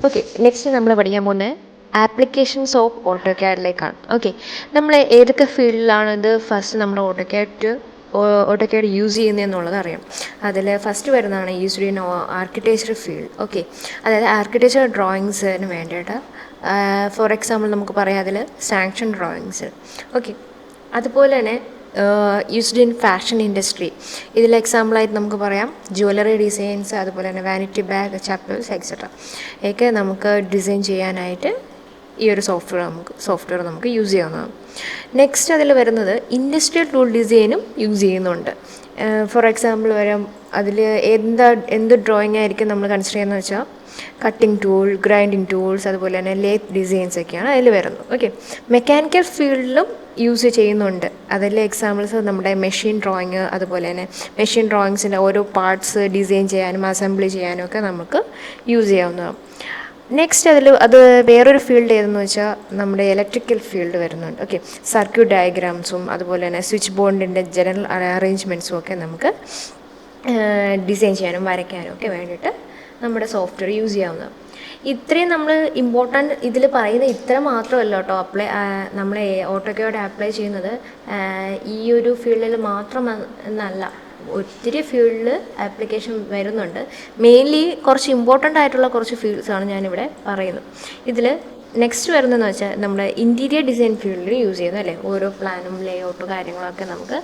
Okay, next നമ്മൾ പഠിക്കാൻ പോകുന്നത് ആപ്ലിക്കേഷൻസ് ഓഫ് ഓട്ടോക്യാഡിലേക്കാണ്. ഓക്കെ, നമ്മൾ ഏതൊക്കെ ഫീൽഡിലാണ് ഇത് ഫസ്റ്റ് നമ്മൾ ഓട്ടോക്യാഡ് യൂസ് ചെയ്യുന്നതെന്നുള്ളത് അറിയാം. അതിൽ ഫസ്റ്റ് വരുന്നതാണ് used in architecture field. Okay, അതായത് ആർക്കിടെക്ചർ ഡ്രോയിങ്സിന് വേണ്ടിയിട്ട് ഫോർ എക്സാമ്പിൾ നമുക്ക് പറയാം അതിൽ സാങ്ഷൻ ഡ്രോയിങ്സ്. ഓക്കെ, അതുപോലെ തന്നെ യൂസ്ഡ് ഇൻ ഫാഷൻ ഇൻഡസ്ട്രി. ഇതിൽ എക്സാമ്പിളായിട്ട് നമുക്ക് പറയാം ജ്വല്ലറി ഡിസൈൻസ്, അതുപോലെ തന്നെ വാനിറ്റി ബാഗ്, ചപ്പൽസ് എക്സെട്ര ഒക്കെ നമുക്ക് ഡിസൈൻ ചെയ്യാനായിട്ട് ഈ ഒരു സോഫ്റ്റ്വെയർ നമുക്ക് യൂസ് ചെയ്യാവുന്നതാണ്. നെക്സ്റ്റ് അതിൽ വരുന്നത് ഇൻഡസ്ട്രിയൽ ടൂൾ ഡിസൈനും യൂസ് ചെയ്യുന്നുണ്ട്. ഫോർ എക്സാമ്പിൾ വരാം അതിൽ എന്ത് ഡ്രോയിങ് ആയിരിക്കും നമ്മൾ കൺസിഡർ ചെയ്യുന്നത് വെച്ചാൽ കട്ടിംഗ് ടൂൾ, ഗ്രൈൻഡിങ് ടൂൾസ്, അതുപോലെ തന്നെ ലേത്ത് ഡിസൈൻസ് ഒക്കെയാണ് അതിൽ വരുന്നത്. ഓക്കെ, മെക്കാനിക്കൽ ഫീൽഡിലും യൂസ് ചെയ്യുന്നുണ്ട്. അതിലെ എക്സാമ്പിൾസ് നമ്മുടെ മെഷീൻ ഡ്രോയിങ്, അതുപോലെ തന്നെ മെഷീൻ ഡ്രോയിങ്സിൻ്റെ ഓരോ പാർട്സ് ഡിസൈൻ ചെയ്യാനും അസംബ്ലി ചെയ്യാനും ഒക്കെ നമുക്ക് യൂസ് ചെയ്യാവുന്നതാണ്. നെക്സ്റ്റ് അത് വേറൊരു ഫീൽഡ് ഏതെന്ന് വെച്ചാൽ നമ്മുടെ ഇലക്ട്രിക്കൽ ഫീൽഡ് വരുന്നുണ്ട്. ഓക്കെ, സർക്യൂട്ട് ഡയഗ്രാംസും അതുപോലെ തന്നെ സ്വിച്ച് ബോർഡിൻ്റെ ജനറൽ അറേഞ്ച്മെൻറ്റ്സും ഒക്കെ നമുക്ക് ഡിസൈൻ ചെയ്യാനും വരയ്ക്കാനും ഒക്കെ വേണ്ടിയിട്ട് നമ്മുടെ സോഫ്റ്റ്വെയർ യൂസ് ചെയ്യാവുന്നതാണ്. ഇത്രയും നമ്മൾ ഇമ്പോർട്ടൻ്റ് ഇതിൽ പറയുന്ന ഇത്ര മാത്രമല്ല കേട്ടോ നമ്മൾ ഓട്ടോക്യാഡ് അപ്ലൈ ചെയ്യുന്നത് ഈ ഒരു ഫീൽഡിൽ മാത്രം എന്നല്ല, ഒത്തിരി ഫീൽഡിൽ ആപ്ലിക്കേഷൻ വരുന്നുണ്ട്. മെയിൻലി കുറച്ച് ഇമ്പോർട്ടൻ്റ് ആയിട്ടുള്ള കുറച്ച് ഫീൽഡ്സാണ് ഞാനിവിടെ പറയുന്നത്. ഇതിൽ നെക്സ്റ്റ് വരുന്നതെന്ന് വെച്ചാൽ നമ്മുടെ ഇൻറ്റീരിയർ ഡിസൈൻ ഫീൽഡിൽ യൂസ് ചെയ്യുന്നു അല്ലേ. ഓരോ പ്ലാനും ലേഔട്ടും കാര്യങ്ങളൊക്കെ നമുക്ക്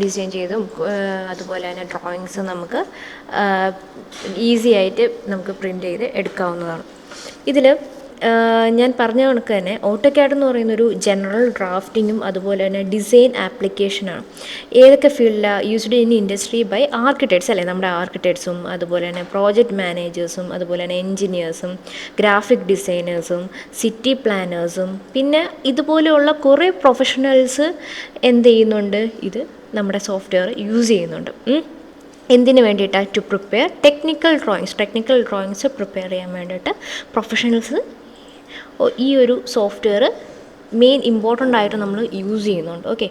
ഡിസൈൻ ചെയ്തും അതുപോലെ തന്നെ ഡ്രോയിങ്സ് നമുക്ക് ഈസി ആയിട്ട് നമുക്ക് പ്രിൻ്റ് ചെയ്ത് എടുക്കാവുന്നതാണ്. ഇതിൽ ഞാൻ പറഞ്ഞ കണക്ക് തന്നെ ഓട്ടോക്യാഡ് എന്ന് പറയുന്നൊരു ജനറൽ ഡ്രാഫ്റ്റിങ്ങും അതുപോലെ തന്നെ ഡിസൈൻ ആപ്ലിക്കേഷനാണ്. ഏതൊക്കെ ഫീൽഡിലാണ് used in industry by architects അല്ലേ, നമ്മുടെ ആർക്കിടെക്ട്സും അതുപോലെ തന്നെ പ്രോജക്റ്റ് മാനേജേഴ്സും അതുപോലെ തന്നെ എൻജിനീയേഴ്സും ഗ്രാഫിക് ഡിസൈനേഴ്സും സിറ്റി പ്ലാനേഴ്സും പിന്നെ ഇതുപോലെയുള്ള കുറേ പ്രൊഫഷണൽസ് എന്ത് ചെയ്യുന്നുണ്ട്, ഇത് നമ്മുടെ സോഫ്റ്റ്വെയർ യൂസ് ചെയ്യുന്നുണ്ട്. എന്തിനു വേണ്ടിയിട്ടാണ്? To prepare technical drawings prepare ചെയ്യാൻ വേണ്ടിയിട്ട് പ്രൊഫഷണൽസ് ഈ ഒരു സോഫ്റ്റ്വെയർ മെയിൻ ഇമ്പോർട്ടൻ്റ് ആയിട്ട് നമ്മൾ യൂസ് ചെയ്യുന്നുണ്ട്. ഓക്കെ.